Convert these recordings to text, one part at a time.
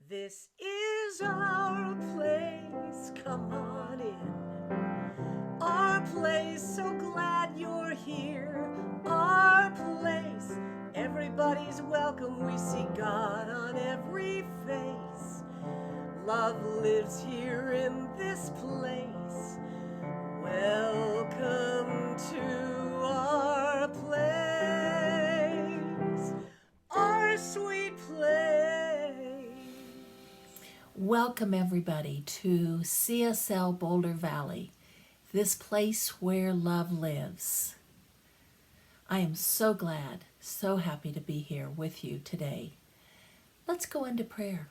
This is our place, come on in. Our place, so glad you're here. Our place, everybody's welcome. We see God on every face. Love lives here in this place. Welcome to our place, our sweet place. Welcome, everybody, to CSL Boulder Valley, this place where love lives. I am so glad, so happy to be here with you today. Let's go into prayer.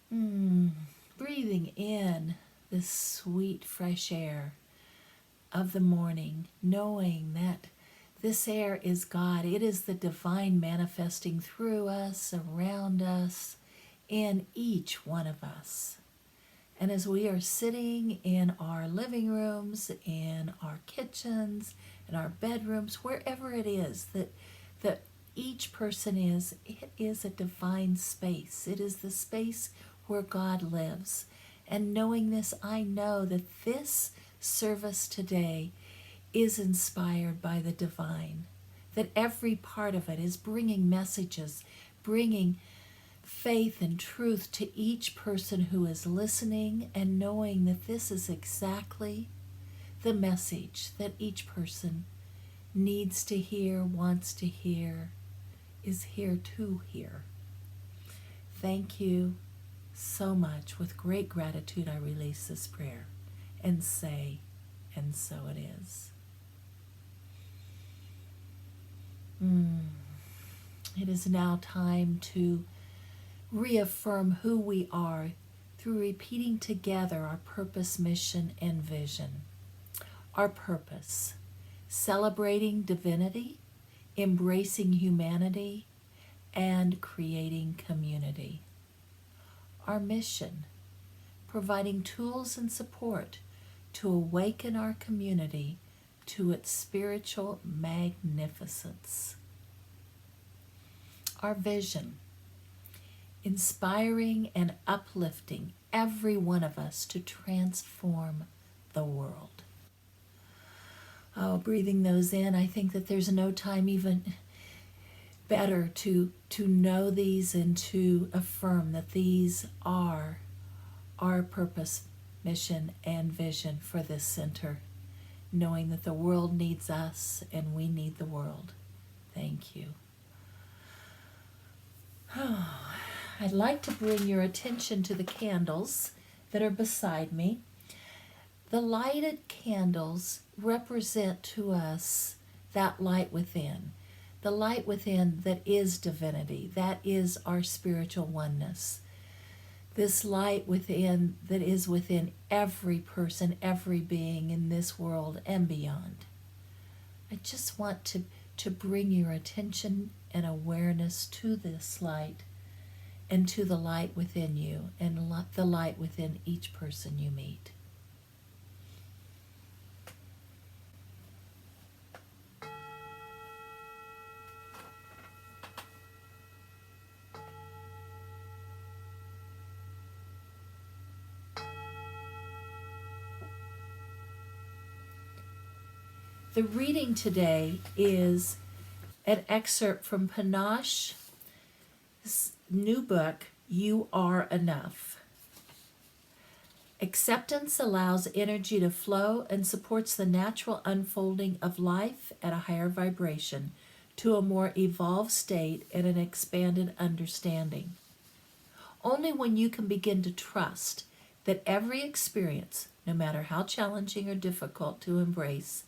Breathing in this sweet, fresh air of the morning, knowing that this air is God. It is the divine manifesting through us, around us, in each one of us. And as we are sitting in our living rooms, in our kitchens, in our bedrooms, wherever it is that each person is, it is a divine space. It is the space where God lives. And knowing this, I know that this service today is inspired by the divine, that every part of it is bringing messages, bringing faith and truth to each person who is listening, and knowing that this is exactly the message that each person needs to hear, wants to hear, is here to hear. Thank you so much. With great gratitude, I release this prayer and say, and so it is. It is now time to reaffirm who we are through repeating together our purpose, mission, and vision. Our purpose: celebrating divinity, embracing humanity, and creating community. Our mission: providing tools and support to awaken our community to its spiritual magnificence. Our vision: inspiring and uplifting every one of us to transform the world. Oh, breathing those in, I think that there's no time even better to know these and to affirm that these are our purpose, mission, and vision for this center, knowing that the world needs us and we need the world. Thank you. I'd like to bring your attention to the candles that are beside me. The lighted candles represent to us that light within. The light within that is divinity, that is our spiritual oneness. This light within that is within every person, every being in this world and beyond. I just want to bring your attention and awareness to this light and to the light within you and the light within each person you meet. The reading today is an excerpt from Panache's new book, You Are Enough. Acceptance allows energy to flow and supports the natural unfolding of life at a higher vibration to a more evolved state and an expanded understanding. Only when you can begin to trust that every experience, no matter how challenging or difficult to embrace,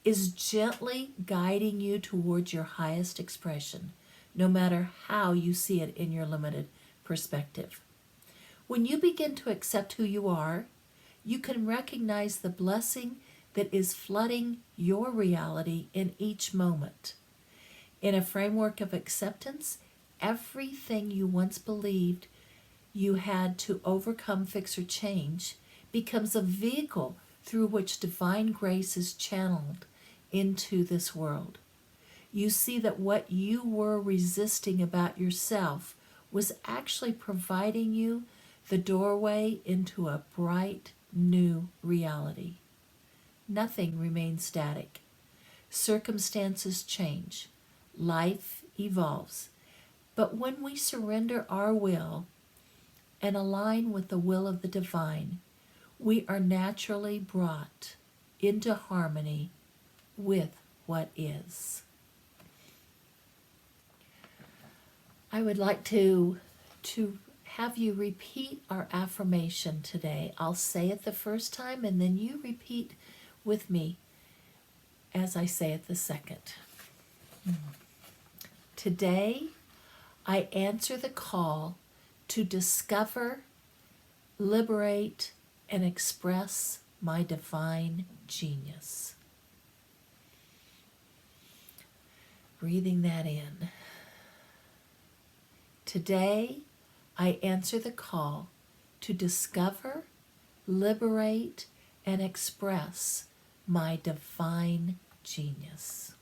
is gently guiding you towards your highest expression, no matter how you see it in your limited perspective. When you begin to accept who you are, you can recognize the blessing that is flooding your reality in each moment. In a framework of acceptance, everything you once believed you had to overcome, fix, or change becomes a vehicle through which divine grace is channeled into this world. You see that what you were resisting about yourself was actually providing you the doorway into a bright new reality. Nothing remains static. Circumstances change. Life evolves. But when we surrender our will and align with the will of the divine, we are naturally brought into harmony with what is. I would like to have you repeat our affirmation today. I'll say it the first time and then you repeat with me as I say it the second. Today, I answer the call to discover, liberate, and express my divine genius. Breathing that in. Today, I answer the call to discover, liberate, and express my divine genius.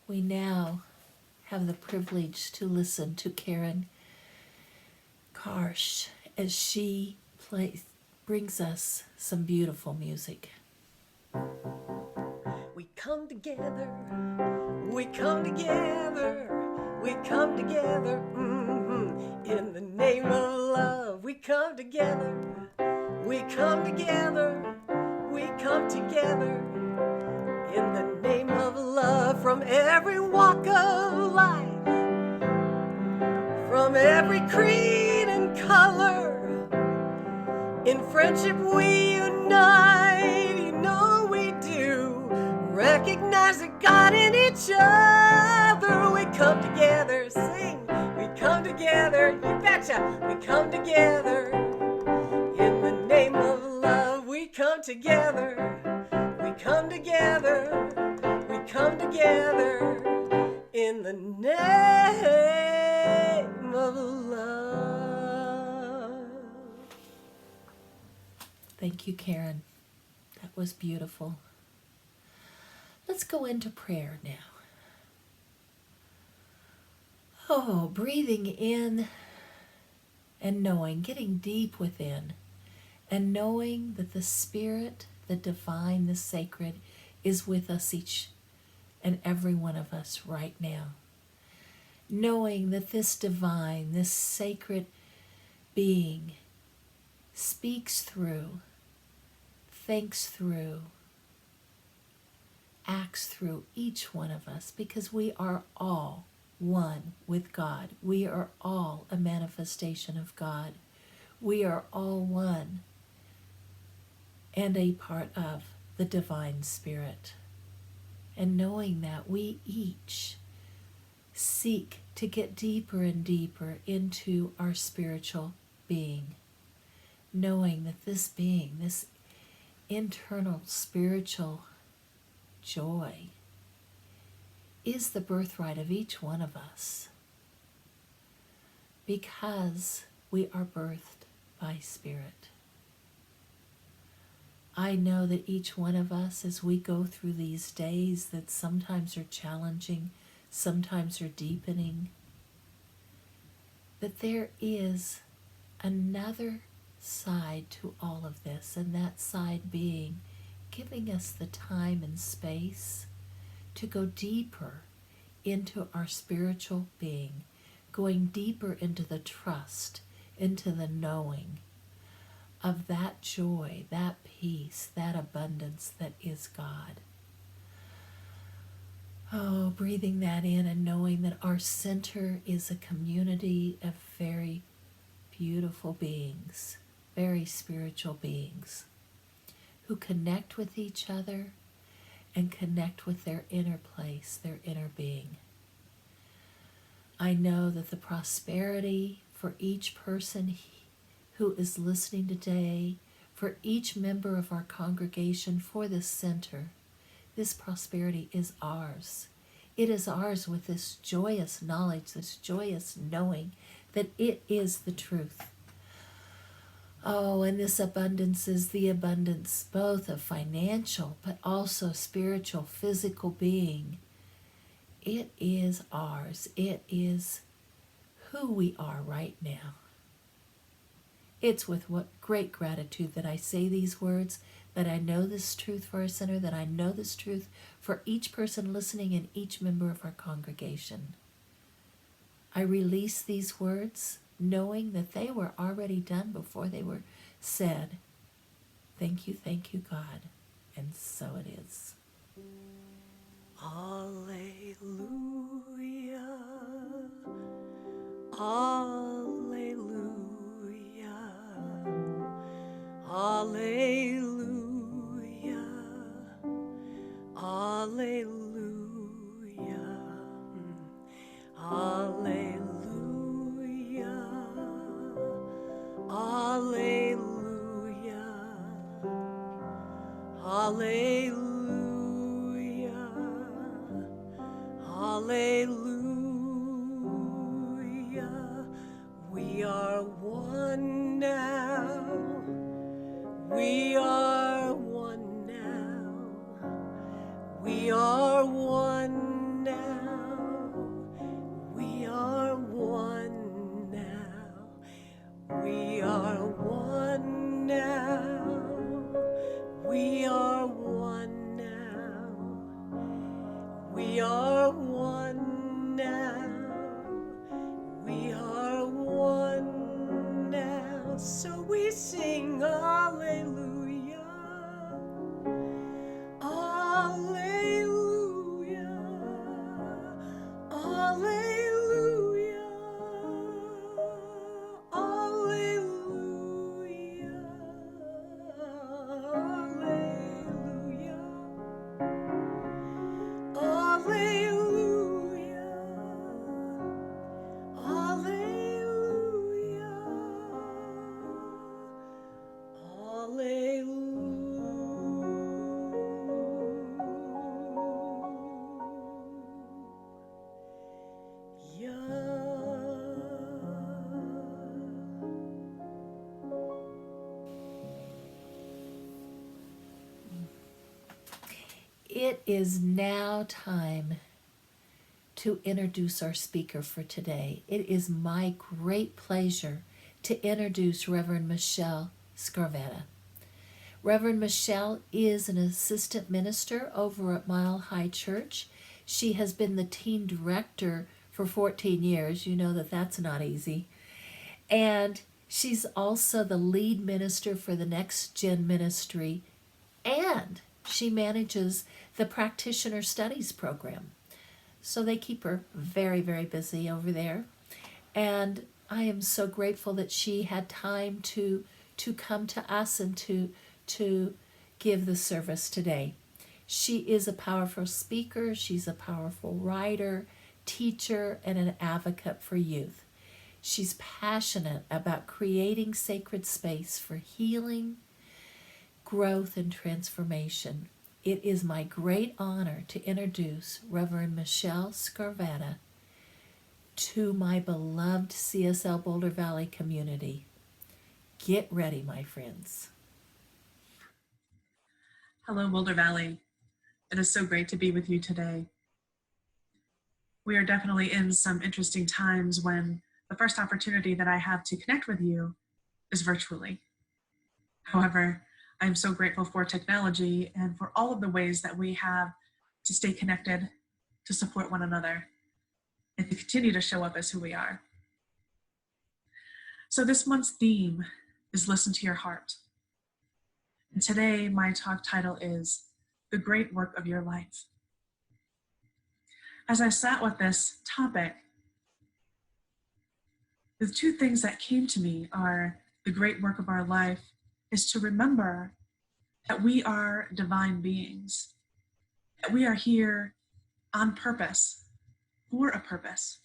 We now have the privilege to listen to Karen Karsh as she brings us some beautiful music. We come together, we come together, we come together, in the name of love. We come together, we come together, we come together, in the name of love. From every walk of life, from every creed and color, in friendship we unite, you know we do. Recognize the God in each other. We come together, sing. We come together, you betcha. We come together in the name of love. We come together. We come together. We come together in the name of love. Thank you, Karen. That was beautiful. Let's go into prayer now. Oh, breathing in and knowing, getting deep within, and knowing that the Spirit, the divine, the sacred, is with us, each and every one of us right now. Knowing that this divine, this sacred being speaks through, thinks through, acts through each one of us, because we are all one with God. We are all a manifestation of God. We are all one and a part of the divine Spirit. And knowing that, we each seek to get deeper and deeper into our spiritual being. Knowing that this being, this internal spiritual joy, is the birthright of each one of us, because we are birthed by Spirit. I know that each one of us, as we go through these days that sometimes are challenging, sometimes are deepening, that there is another side to all of this, and that side being giving us the time and space to go deeper into our spiritual being, going deeper into the trust, into the knowing of that joy, that peace, that abundance that is God. Oh, breathing that in and knowing that our center is a community of very beautiful beings, very spiritual beings, who connect with each other and connect with their inner place, their inner being. I know that the prosperity for each person who is listening today, for each member of our congregation, for this center, this prosperity is ours. It is ours with this joyous knowledge, this joyous knowing that it is the truth. Oh, and this abundance is the abundance both of financial but also spiritual, physical being. It is ours. It is who we are right now. It's with what great gratitude that I say these words, that I know this truth for our center, that I know this truth for each person listening and each member of our congregation. I release these words knowing that they were already done before they were said. Thank you, God. And so it is. Alleluia. Alleluia. Alleluia. Alleluia. Alleluia. Alleluia. Alleluia. Alleluia. We are one now. We are one now. We are one now. We are one now. We are one now. We are one now. We are one now. We are one now. So we sing hallelujah. Alleluia. Alleluia. Alleluia. Alleluia. Alleluia. Alleluia. It is now time to introduce our speaker for today. It is my great pleasure to introduce Reverend Michelle Scavetta. Reverend Michelle is an assistant minister over at Mile High Church. She has been the teen director for 14 years. You know that that's not easy. And she's also the lead minister for the Next Gen Ministry, and she manages the Practitioner Studies program. So they keep her very, very busy over there. And I am so grateful that she had time to come to us and to give the service today. She is a powerful speaker, she's a powerful writer, teacher, and an advocate for youth. She's passionate about creating sacred space for healing, growth, and transformation. It is my great honor to introduce Reverend Michelle Scavetta to my beloved CSL Boulder Valley community. Get ready, my friends. Hello, Boulder Valley. It is so great to be with you today. We are definitely in some interesting times when the first opportunity that I have to connect with you is virtually. However, I'm so grateful for technology and for all of the ways that we have to stay connected, to support one another, and to continue to show up as who we are. So this month's theme is Listen to Your Heart. And today my talk title is The Great Work of Your Life. As I sat with this topic, the two things that came to me are the great work of our life is to remember that we are divine beings, that we are here on purpose, for a purpose.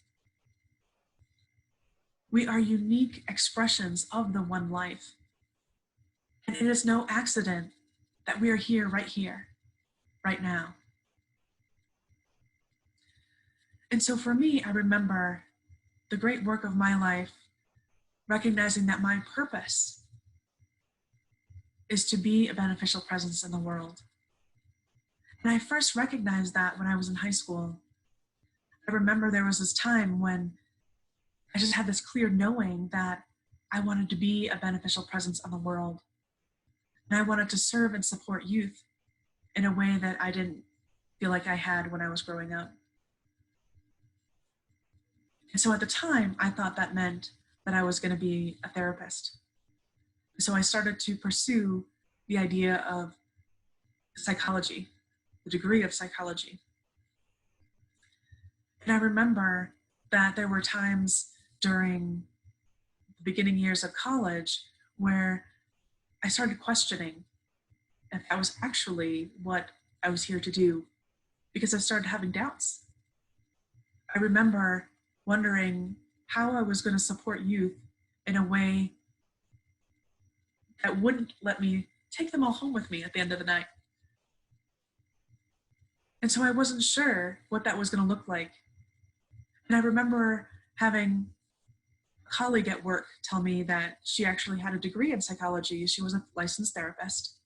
We are unique expressions of the one life. And it is no accident that we are here, right now. And so for me, I remember the great work of my life, recognizing that my purpose is to be a beneficial presence in the world. And I first recognized that when I was in high school. I remember there was this time when I just had this clear knowing that I wanted to be a beneficial presence in the world. And I wanted to serve and support youth in a way that I didn't feel like I had when I was growing up. And so at the time, I thought that meant that I was going to be a therapist. So I started to pursue the idea of psychology, the degree of psychology. And I remember that there were times during the beginning years of college where I started questioning if that was actually what I was here to do, because I started having doubts. I remember wondering how I was going to support youth in a way that wouldn't let me take them all home with me at the end of the night. And so I wasn't sure what that was going to look like. And I remember having a colleague at work tell me that she actually had a degree in psychology. She was a licensed therapist,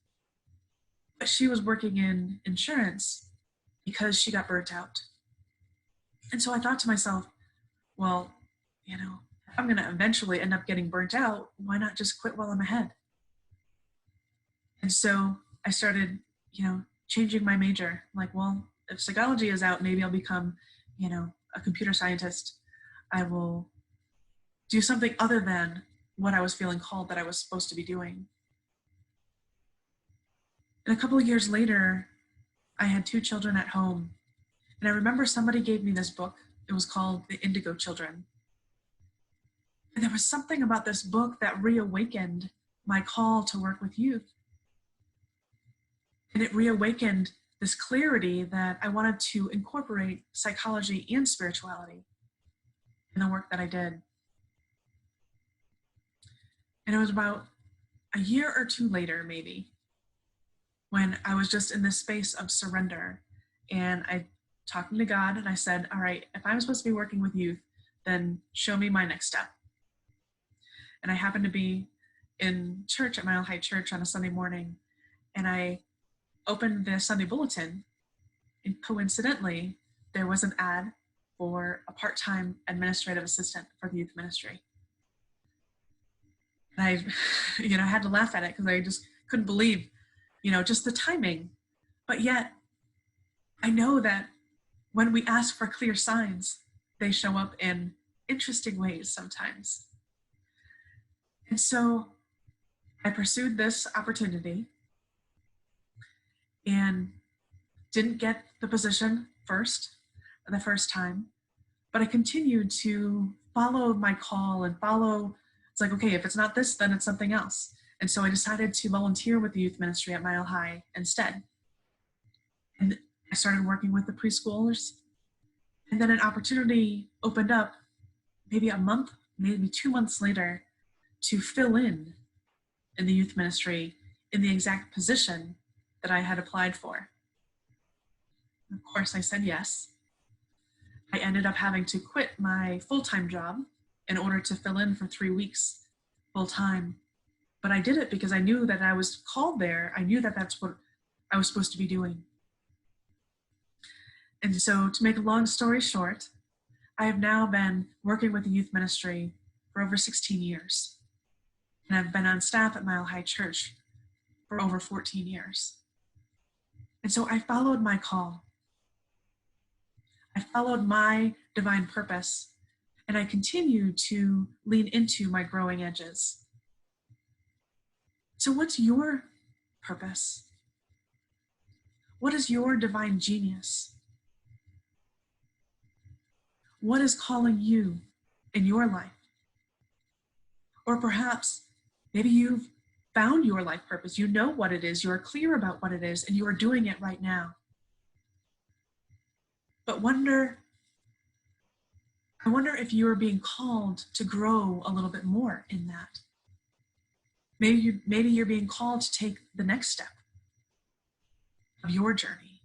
but she was working in insurance because she got burnt out. And so I thought to myself, well, if I'm going to eventually end up getting burnt out, why not just quit while I'm ahead? And so I started, changing my major. Like, well, if psychology is out, maybe I'll become, a computer scientist. I will do something other than what I was feeling called that I was supposed to be doing. And a couple of years later, I had 2 children at home. And I remember somebody gave me this book. It was called The Indigo Children. And there was something about this book that reawakened my call to work with youth. And it reawakened this clarity that I wanted to incorporate psychology and spirituality in the work that I did. And it was about a year or 2 later, maybe, when I was just in this space of surrender. And I talking to God, and I said, all right, if I'm supposed to be working with youth, then show me my next step. And I happened to be in church at Mile High Church on a Sunday morning, and I opened the Sunday bulletin, and coincidentally, there was an ad for a part-time administrative assistant for the youth ministry. And I had to laugh at it because I just couldn't believe, just the timing. But yet, I know that when we ask for clear signs, they show up in interesting ways sometimes. And so I pursued this opportunity and didn't get the position the first time, but I continued to follow my call and it's like, okay, if it's not this, then it's something else. And so I decided to volunteer with the youth ministry at Mile High instead. And I started working with the preschoolers. And then an opportunity opened up maybe a month, maybe 2 months later to fill in the youth ministry in the exact position that I had applied for. Of course, I said yes. I ended up having to quit my full-time job in order to fill in for 3 weeks full-time. But I did it because I knew that I was called there. I knew that that's what I was supposed to be doing. And so to make a long story short, I have now been working with the youth ministry for over 16 years. And I've been on staff at Mile High Church for over 14 years. And so I followed my call. I followed my divine purpose, and I continue to lean into my growing edges. So what's your purpose? What is your divine genius? What is calling you in your life? Or perhaps maybe you've found your life purpose. You know what it is. You are clear about what it is, and you are doing it right now. But I wonder if you are being called to grow a little bit more in that. Maybe you're being called to take the next step of your journey.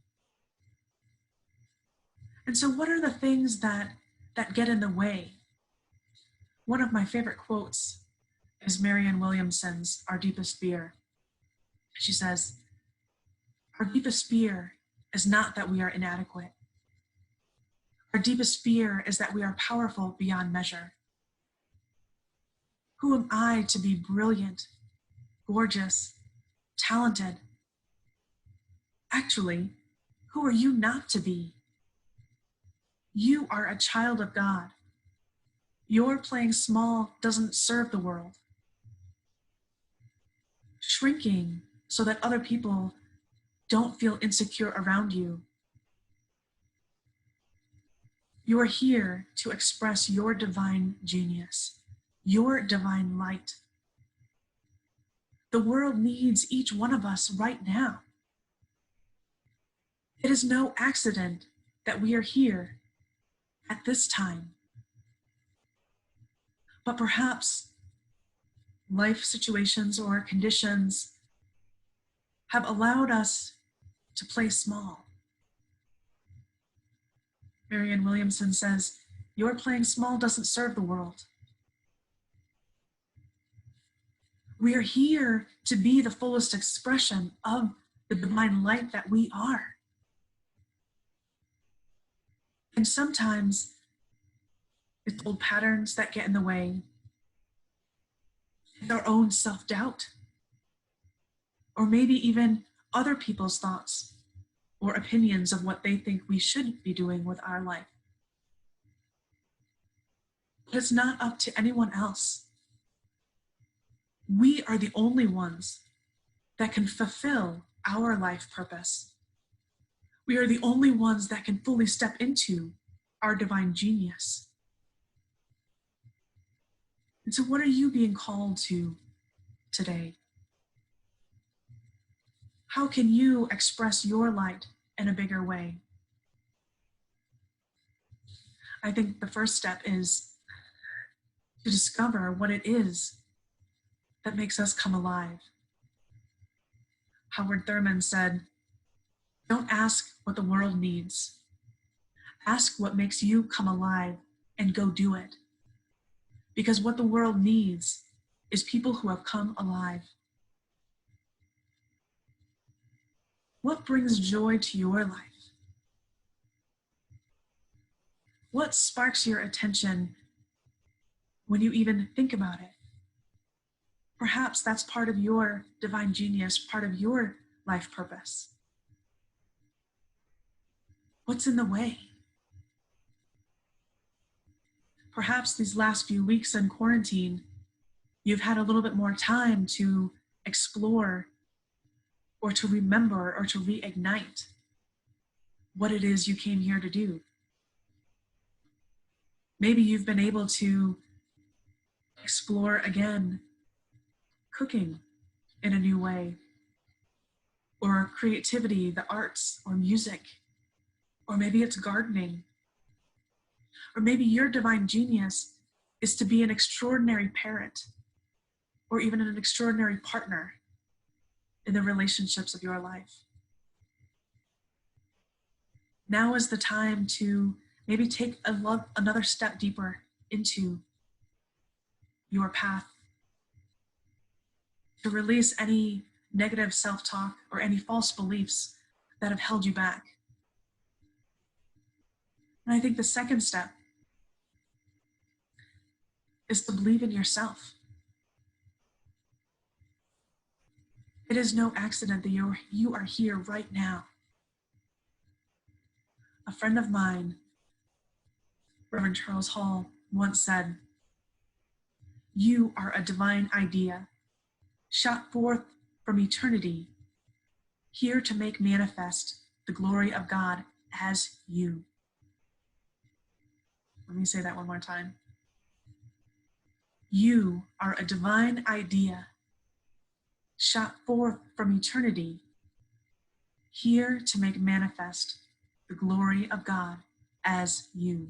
And so what are the things that get in the way? One of my favorite quotes is Marianne Williamson's "Our Deepest Fear." She says, our deepest fear is not that we are inadequate. Our deepest fear is that we are powerful beyond measure. Who am I to be brilliant, gorgeous, talented? Actually, who are you not to be? You are a child of God. Your playing small doesn't serve the world. Shrinking so that other people don't feel insecure around you. You are here to express your divine genius, your divine light. The world needs each one of us right now. It is no accident that we are here at this time. But perhaps life situations or conditions have allowed us to play small. Marianne Williamson says, your playing small doesn't serve the world. We are here to be the fullest expression of the divine light that we are. And sometimes it's old patterns that get in the way, it's our own self-doubt, or maybe even other people's thoughts or opinions of what they think we should be doing with our life. But it's not up to anyone else. We are the only ones that can fulfill our life purpose. We are the only ones that can fully step into our divine genius. And so what are you being called to today? How can you express your light in a bigger way? I think the first step is to discover what it is that makes us come alive. Howard Thurman said, don't ask what the world needs. Ask what makes you come alive and go do it. Because what the world needs is people who have come alive. What brings joy to your life? What sparks your attention when you even think about it? Perhaps that's part of your divine genius, part of your life purpose. What's in the way? Perhaps these last few weeks in quarantine, you've had a little bit more time to explore or to remember or to reignite what it is you came here to do. Maybe you've been able to explore again cooking in a new way, or creativity, the arts, or music, or maybe it's gardening, or maybe your divine genius is to be an extraordinary parent, or even an extraordinary partner in the relationships of your life. Now is the time to maybe take another step deeper into your path, to release any negative self-talk or any false beliefs that have held you back. And I think the second step is to believe in yourself. It is no accident that you are here right now. A friend of mine, Reverend Charles Hall, once said, you are a divine idea, shot forth from eternity, here to make manifest the glory of God as you. Let me say that one more time. You are a divine idea, shot forth from eternity, here to make manifest the glory of God as you.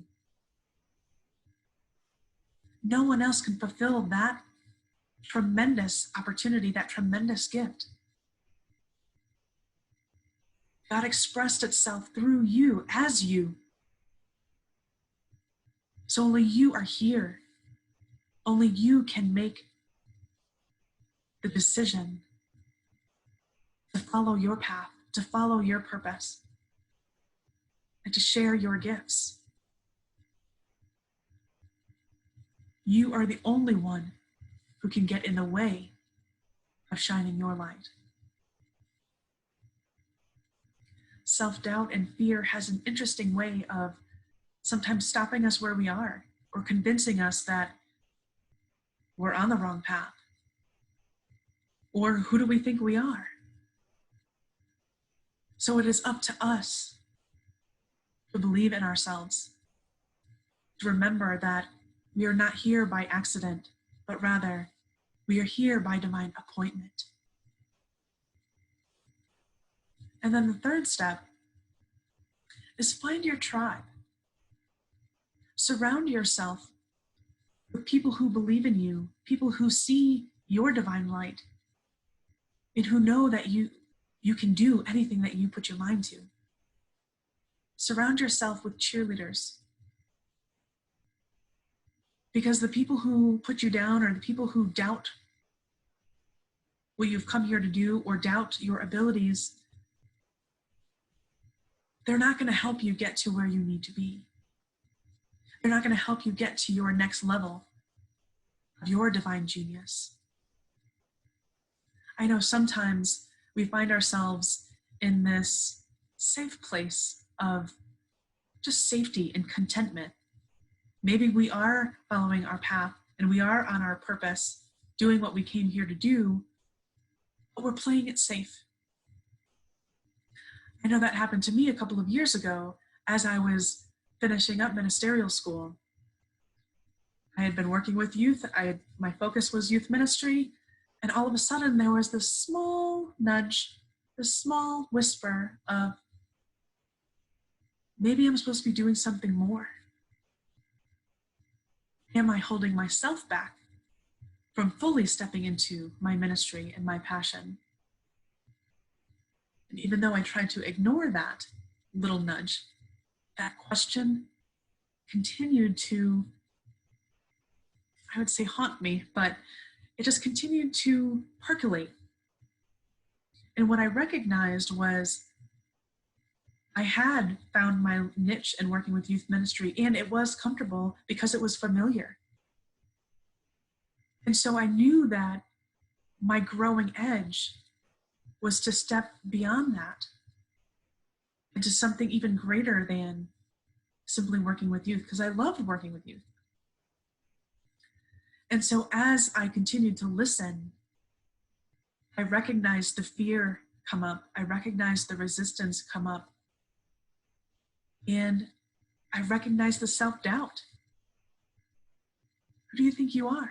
No one else can fulfill that tremendous opportunity, that tremendous gift. God expressed itself through you, as you. So only you are here. Only you can make the decision to follow your path, to follow your purpose, and to share your gifts. You are the only one who can get in the way of shining your light. Self-doubt and fear has an interesting way of sometimes stopping us where we are or convincing us that we're on the wrong path. Or who do we think we are? So it is up to us to believe in ourselves, to remember that we are not here by accident, but rather we are here by divine appointment. And then the third step is find your tribe. Surround yourself with people who believe in you, people who see your divine light, and who know that you can do anything that you put your mind to. Surround yourself with cheerleaders. Because the people who put you down or the people who doubt what you've come here to do or doubt your abilities, they're not going to help you get to where you need to be. They're not going to help you get to your next level of your divine genius. I know sometimes we find ourselves in this safe place of just safety and contentment. Maybe we are following our path and we are on our purpose, doing what we came here to do, but we're playing it safe. I know that happened to me a couple of years ago as I was finishing up ministerial school. I had been working with youth. My focus was youth ministry, and all of a sudden there was this small nudge, this small whisper of, maybe I'm supposed to be doing something more. Am I holding myself back from fully stepping into my ministry and my passion? And even though I tried to ignore that little nudge, that question continued to, I would say, haunt me, but it just continued to percolate. And what I recognized was I had found my niche in working with youth ministry, and it was comfortable because it was familiar. And so I knew that my growing edge was to step beyond that into something even greater than simply working with youth, because I loved working with youth. And so as I continued to listen, I recognized the fear come up. I recognized the resistance come up. And I recognized the self-doubt. Who do you think you are?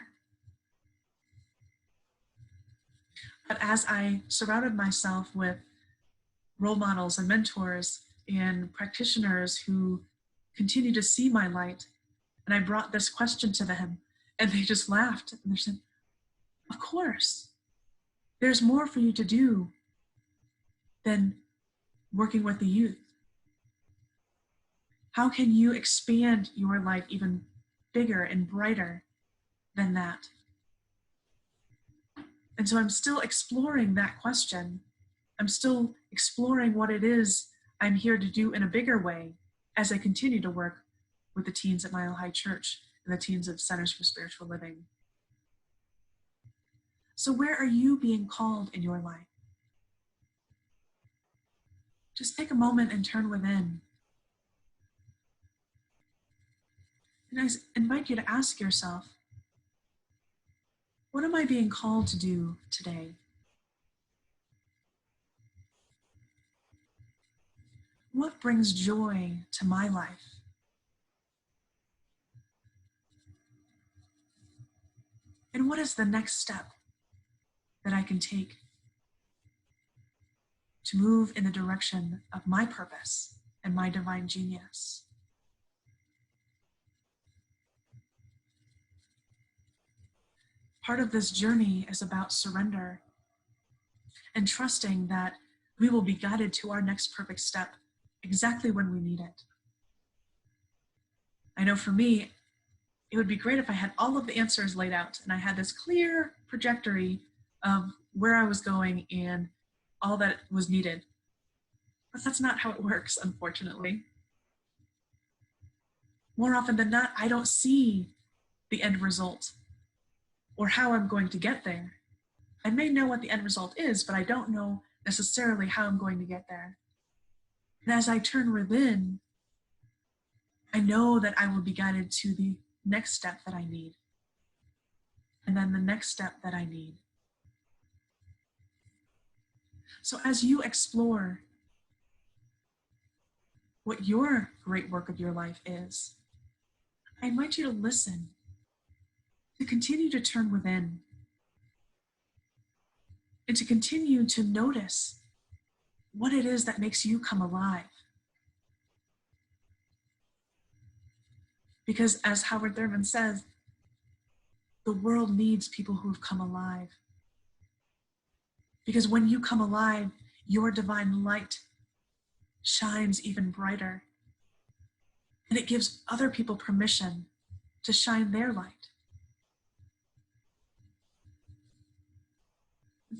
But as I surrounded myself with role models and mentors and practitioners who continue to see my light, and I brought this question to them, and they just laughed, and they said, of course, there's more for you to do than working with the youth. How can you expand your light even bigger and brighter than that? And so I'm still exploring that question. I'm still exploring what it is I'm here to do in a bigger way as I continue to work with the teens at Mile High Church and the teens of Centers for Spiritual Living. So where are you being called in your life? Just take a moment and turn within. And I invite you to ask yourself, what am I being called to do today? What brings joy to my life? And what is the next step that I can take to move in the direction of my purpose and my divine genius? Part of this journey is about surrender and trusting that we will be guided to our next perfect step exactly when we need it. I know for me, it would be great if I had all of the answers laid out and I had this clear trajectory of where I was going and all that was needed. But that's not how it works, unfortunately. More often than not, I don't see the end result or how I'm going to get there. I may know what the end result is, but I don't know necessarily how I'm going to get there. And as I turn within, I know that I will be guided to the next step that I need. And then the next step that I need. So as you explore what your great work of your life is, I invite you to listen, to continue to turn within, and to continue to notice what it is that makes you come alive. Because as Howard Thurman says, the world needs people who have come alive. Because when you come alive, your divine light shines even brighter. And it gives other people permission to shine their light.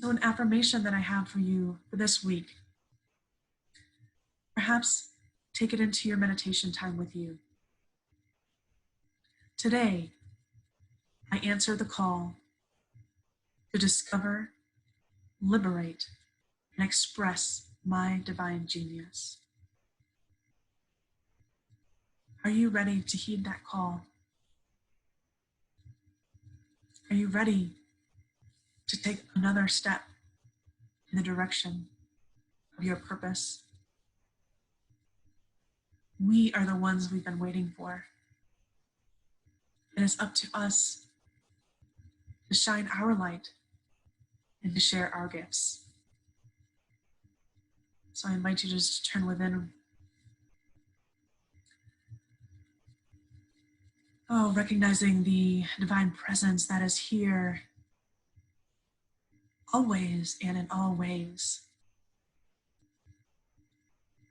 So an affirmation that I have for you for this week, perhaps take it into your meditation time with you. Today, I answer the call to discover, liberate, and express my divine genius. Are you ready to heed that call? Are you ready to take another step in the direction of your purpose? We are the ones we've been waiting for. And it's up to us to shine our light and to share our gifts. So I invite you to just turn within. Oh, recognizing the divine presence that is here always and in all ways.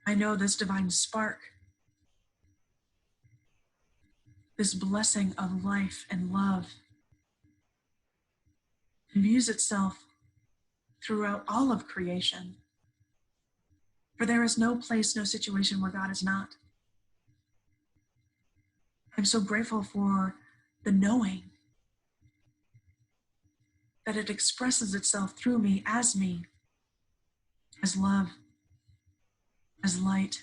I know this divine spark, this blessing of life and love, imbues itself throughout all of creation. For there is no place, no situation where God is not. I'm so grateful for the knowing that it expresses itself through me, as love, as light,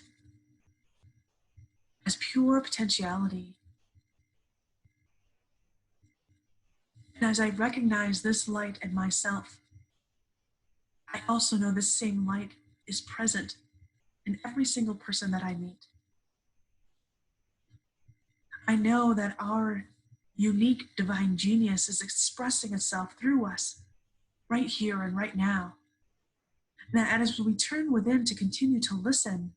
as pure potentiality. And as I recognize this light in myself, I also know this same light is present in every single person that I meet. I know that our unique divine genius is expressing itself through us right here and right now. And as we turn within to continue to listen,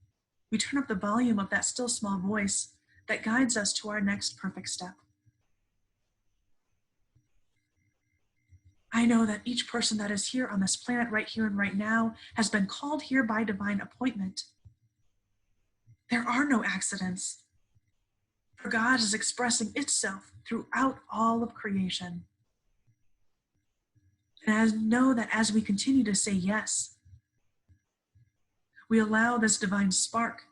we turn up the volume of that still small voice that guides us to our next perfect step. I know that each person that is here on this planet right here and right now has been called here by divine appointment. There are no accidents, for God is expressing itself throughout all of creation. And I know that as we continue to say yes, we allow this divine spark,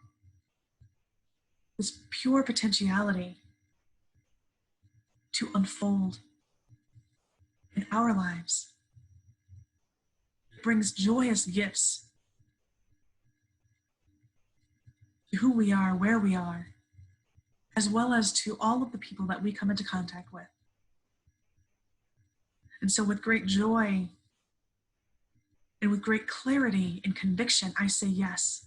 this pure potentiality to unfold in our lives. It brings joyous gifts to who we are, where we are, as well as to all of the people that we come into contact with. And so with great joy and with great clarity and conviction, I say yes.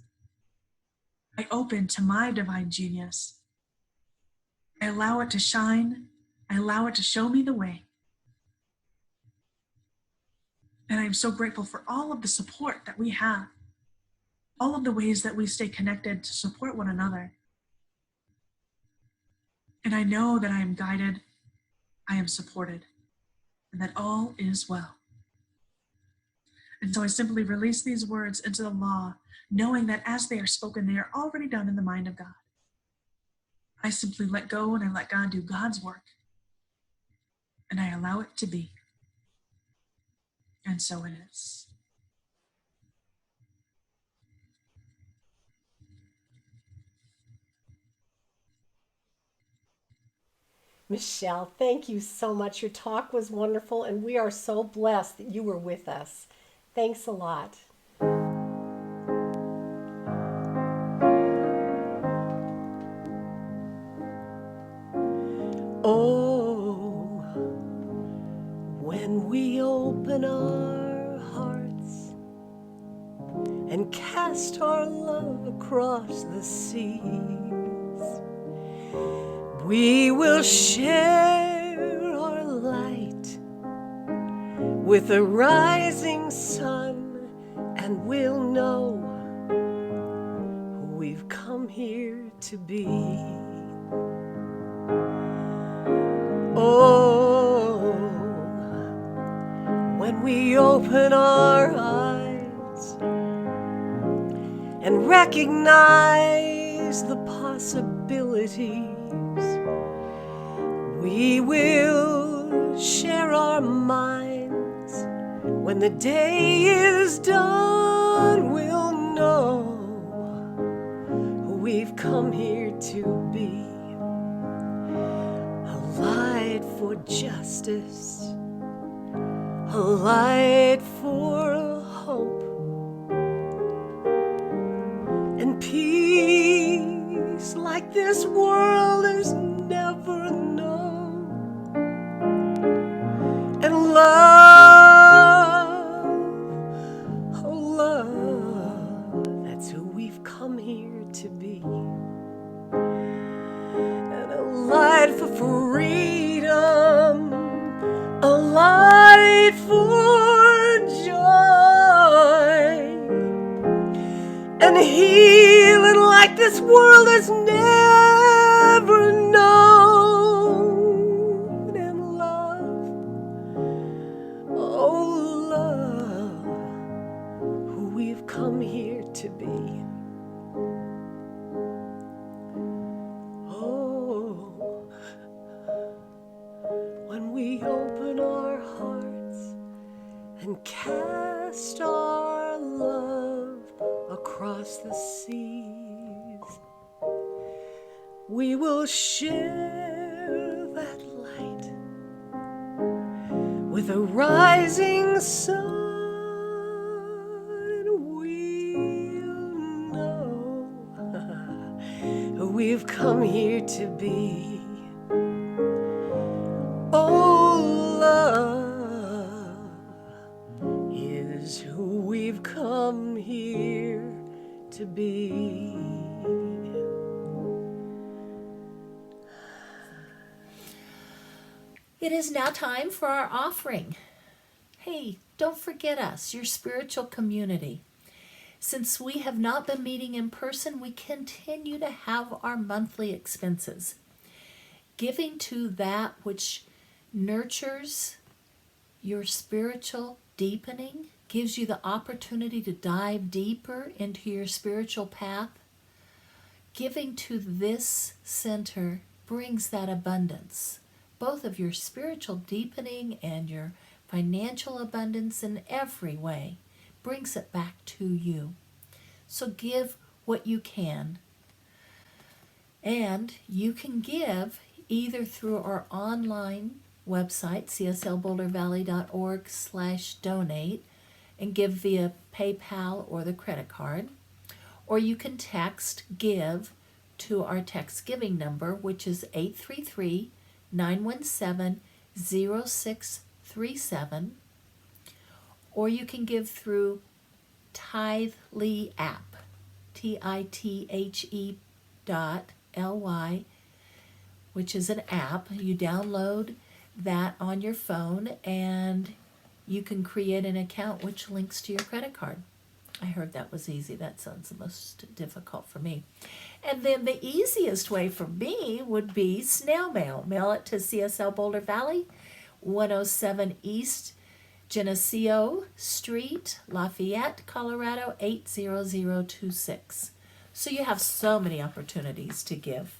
I open to my divine genius. I allow it to shine. I allow it to show me the way. And I'm so grateful for all of the support that we have, all of the ways that we stay connected to support one another. And I know that I am guided, I am supported, and that all is well. And so I simply release these words into the law, knowing that as they are spoken, they are already done in the mind of God. I simply let go and I let God do God's work, and I allow it to be. And so it is. Michelle, thank you so much. Your talk was wonderful, and we are so blessed that you were with us. Thanks a lot. Oh, when we open our hearts and cast our love across the seas, we will share our light with the rising sun, and we'll know who we've come here to be. Oh, when we open our eyes and recognize the possibilities, we will share our minds. When the day is done, we'll know who we've come here to be. A light for justice, a light for hope, and peace like this world has never known, and love, oh love, that's who we've come here to be. And a light for freedom, a light for joy, and healing like this world has never known, and love, oh love, who we've come here to be. Oh, when we open our hearts and cast our love across the seas, we will share that light with a rising sun. We'll know who we've come here to be. Oh, love is who we've come here to be. It is now time for our offering. Hey, don't forget us, your spiritual community. Since we have not been meeting in person, we continue to have our monthly expenses. Giving to that which nurtures your spiritual deepening, gives you the opportunity to dive deeper into your spiritual path. Giving to this center brings that abundance, both of your spiritual deepening and your financial abundance in every way, brings it back to you. So give what you can. And you can give either through our online website, cslbouldervalley.org/donate, and give via PayPal or the credit card. Or you can text GIVE to our text giving number, which is 833-917-0637. Or you can give through Tithely app, TITHE.LY, which is an app. You download that on your phone and you can create an account which links to your credit card. I heard that was easy. That sounds the most difficult for me. And then the easiest way for me would be snail mail. Mail it to CSL Boulder Valley, 107 East Geneseo Street, Lafayette, Colorado, 80026. So you have so many opportunities to give.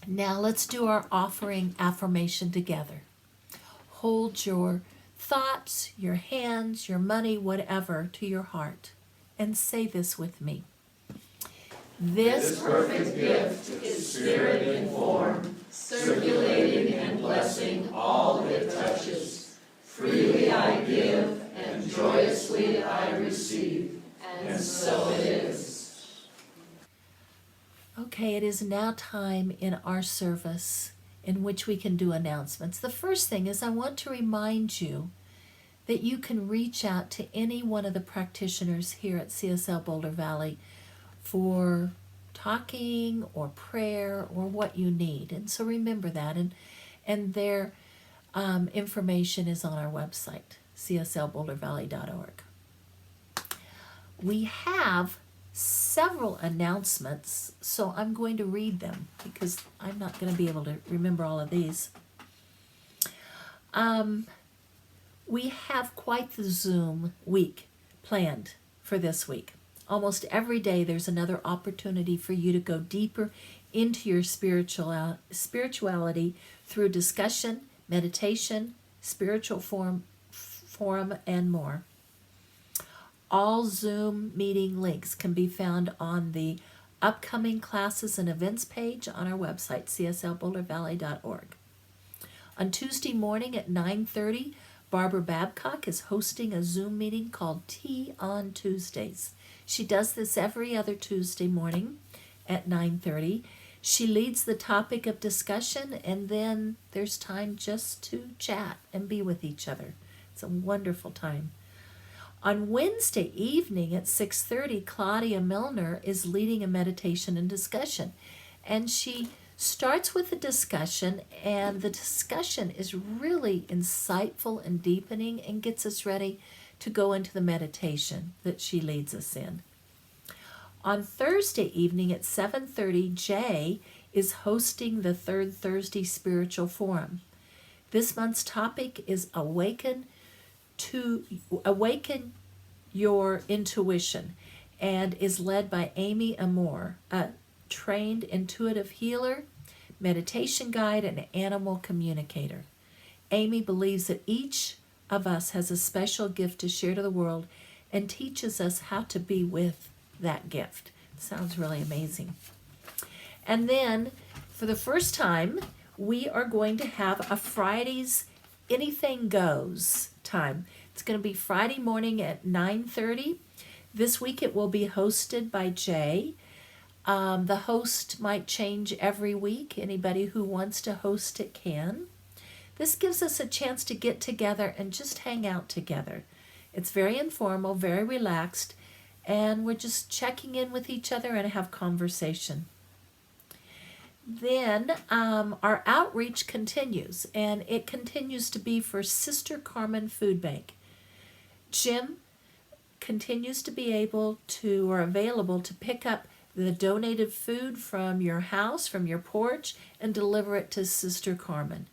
Now let's do our offering affirmation together. Hold your thoughts, your hands, your money, whatever, to your heart, and say this with me. This perfect gift is spirit in form, circulating and blessing all it touches. Freely I give, and joyously I receive, and so it is. Okay, it is now time in our service in which we can do announcements. The first thing is I want to remind you that you can reach out to any one of the practitioners here at CSL Boulder Valley for talking or prayer or what you need. And so remember that. And their information is on our website, cslbouldervalley.org. We have several announcements, so I'm going to read them because I'm not going to be able to remember all of these. We have quite the Zoom week planned for this week. Almost every day there's another opportunity for you to go deeper into your spirituality through discussion, meditation, spiritual forum, and more. All Zoom meeting links can be found on the upcoming classes and events page on our website, cslbouldervalley.org. On Tuesday morning at 9:30, Barbara Babcock is hosting a Zoom meeting called Tea on Tuesdays. She does this every other Tuesday morning at 9:30. She leads the topic of discussion, and then there's time just to chat and be with each other. It's a wonderful time. On Wednesday evening at 6:30, Claudia Milner is leading a meditation and discussion. And she starts with a discussion, and the discussion is really insightful and deepening and gets us ready to go into the meditation that she leads us in. On Thursday evening at 7:30, Jay is hosting the Third Thursday Spiritual Forum. This month's topic is awaken your intuition, and is led by Amy Amore, a trained intuitive healer, meditation guide, and animal communicator. Amy believes that each of us has a special gift to share to the world and teaches us how to be with that gift. It sounds really amazing. And then, for the first time, we are going to have a Friday's Anything Goes time. It's going to be Friday morning at 9:30. This week it will be hosted by Jay. The host might change every week. Anybody who wants to host it can. This gives us a chance to get together and just hang out together. It's very informal, very relaxed, and we're just checking in with each other and have conversation. Then our outreach continues, and it continues to be for Sister Carmen Food Bank. Jim continues to be able to, or available to, pick up the donated food from your house, from your porch, and deliver it to Sister Carmen.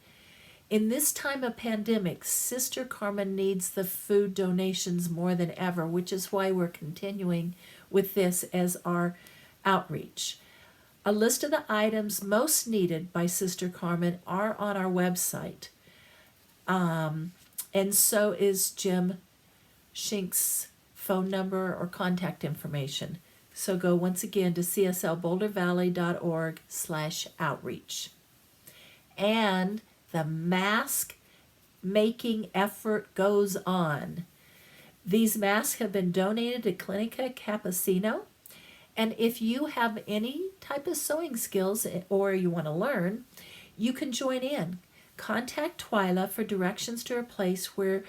In this time of pandemic, Sister Carmen needs the food donations more than ever, which is why we're continuing with this as our outreach. A list of the items most needed by Sister Carmen are on our website. And so is Jim Shink's phone number or contact information. So go once again to cslbouldervalley.org/outreach. And the mask making effort goes on. These masks have been donated to Clinica Cappuccino. And if you have any type of sewing skills or you want to learn, you can join in. Contact Twyla for directions to a place where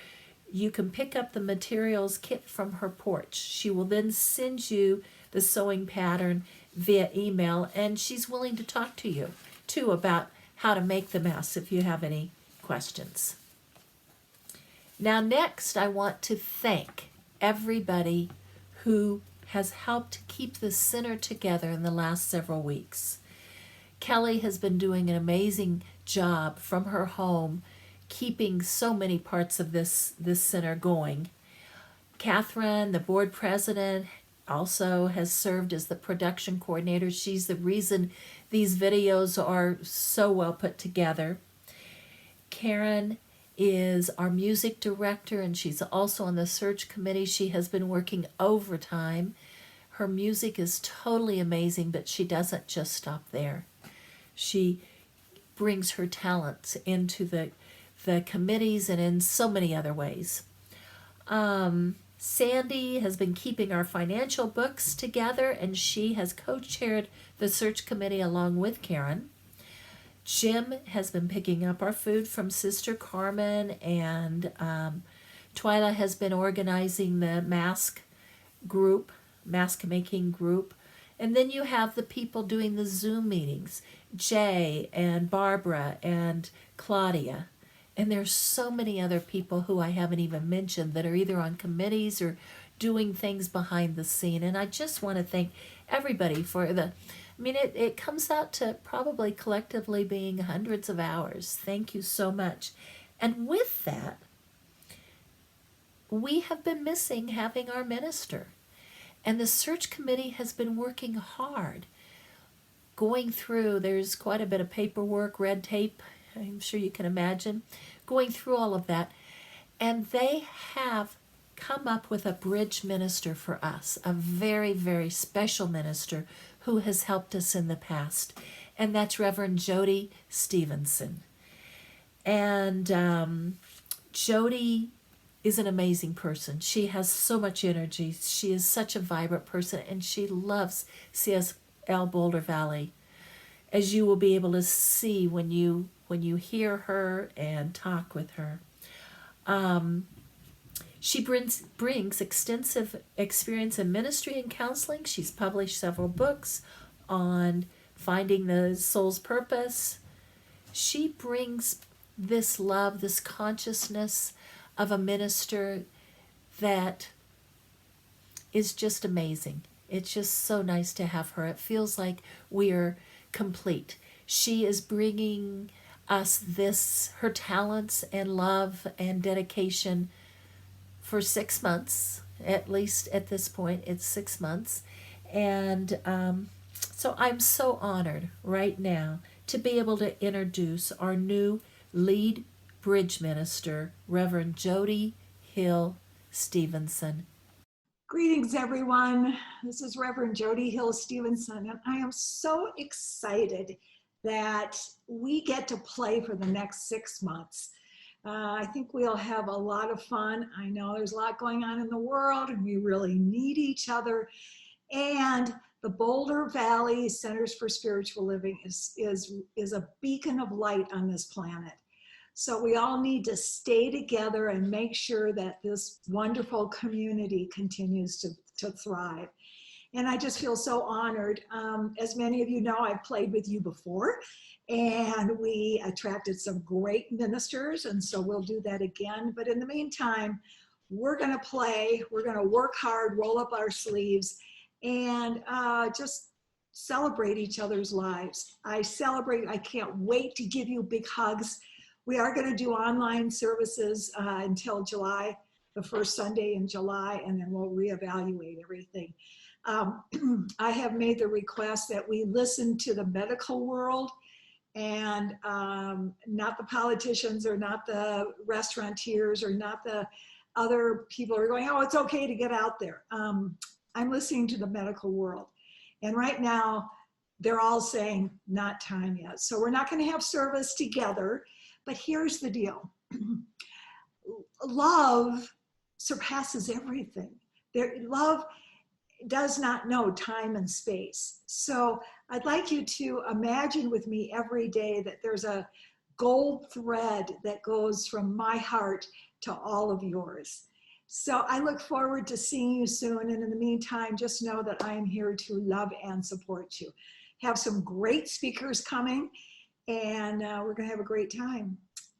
you can pick up the materials kit from her porch. She will then send you the sewing pattern via email, and she's willing to talk to you too about how to make the masks if you have any questions. Now next, I want to thank everybody who has helped keep the center together in the last several weeks. Kelly has been doing an amazing job from her home, keeping so many parts of this center going. Catherine, the board president, also has served as the production coordinator. She's the reason these videos are so well put together. Karen is our music director, and she's also on the search committee. She has been working overtime. Her music is totally amazing, but she doesn't just stop there. She brings her talents into the committees and in so many other ways. Sandy has been keeping our financial books together, and she has co-chaired the search committee along with Karen. Jim has been picking up our food from Sister Carmen, and Twyla has been organizing the mask making group. And then you have the people doing the Zoom meetings, Jay and Barbara and Claudia. And there's so many other people who I haven't even mentioned that are either on committees or doing things behind the scene. And I just want to thank everybody for it comes out to probably collectively being hundreds of hours. Thank you so much. And with that, we have been missing having our minister. And the search committee has been working hard, going through, there's quite a bit of paperwork, red tape, I'm sure you can imagine, going through all of that. And they have come up with a bridge minister for us, a very, very special minister who has helped us in the past. And that's Reverend Jody Stevenson. And Jody is an amazing person. She has so much energy. She is such a vibrant person, and she loves CSL Boulder Valley, as you will be able to see when you hear her and talk with her. She brings extensive experience in ministry and counseling. She's published several books on finding the soul's purpose. She brings this love, this consciousness of a minister that is just amazing. It's just so nice to have her. It feels like we are complete. She is bringing us her talents and love and dedication for 6 months, at least at this point, it's 6 months. And so I'm so honored right now to be able to introduce our new lead bridge minister, Reverend Jody Hill Stevenson. Greetings, everyone. This is Reverend Jody Hill Stevenson, and I am so excited that we get to play for the next 6 months. I think we'll have a lot of fun. I know there's a lot going on in the world, and we really need each other. And the Boulder Valley Centers for Spiritual Living is a beacon of light on this planet. So we all need to stay together and make sure that this wonderful community continues to thrive. And I just feel so honored. As many of you know, I've played with you before, and we attracted some great ministers, and so we'll do that again. But in the meantime, we're gonna play, we're gonna work hard, roll up our sleeves, and just celebrate each other's lives. I can't wait to give you big hugs. We are going to do online services until July, the first Sunday in July, and then we'll reevaluate everything. I have made the request that we listen to the medical world and not the politicians or not the restaurateurs or not the other people who are going, oh, it's okay to get out there. I'm listening to the medical world. And right now, they're all saying not time yet. So we're not going to have service together. But here's the deal. Love surpasses everything. Love does not know time and space. So I'd like you to imagine with me every day that there's a gold thread that goes from my heart to all of yours. So I look forward to seeing you soon. And in the meantime, just know that I am here to love and support you. Have some great speakers coming, and we're going to have a great time.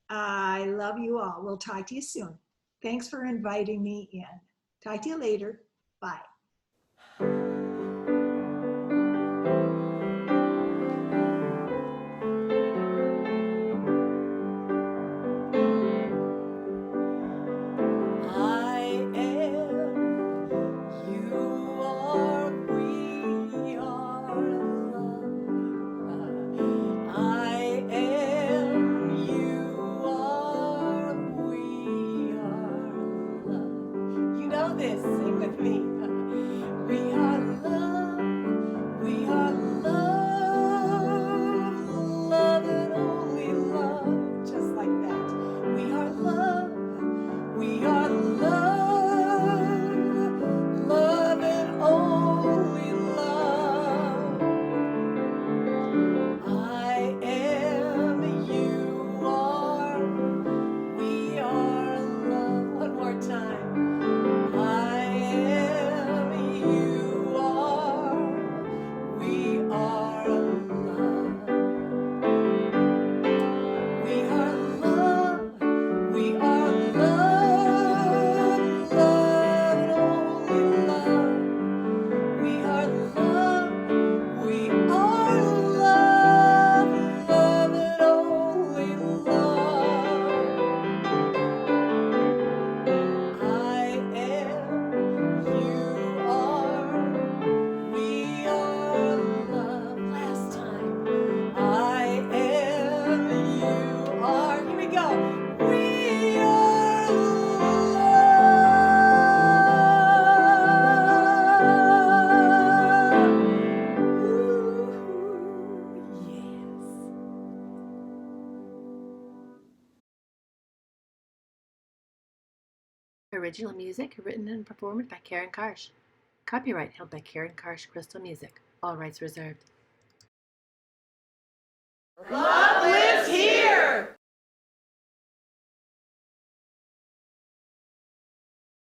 I love you all. We'll talk to you soon. Thanks for inviting me in. Talk to you later. Bye. Sing with me. We are Original music written and performed by Karen Karsh. Copyright held by Karen Karsh Crystal Music. All rights reserved.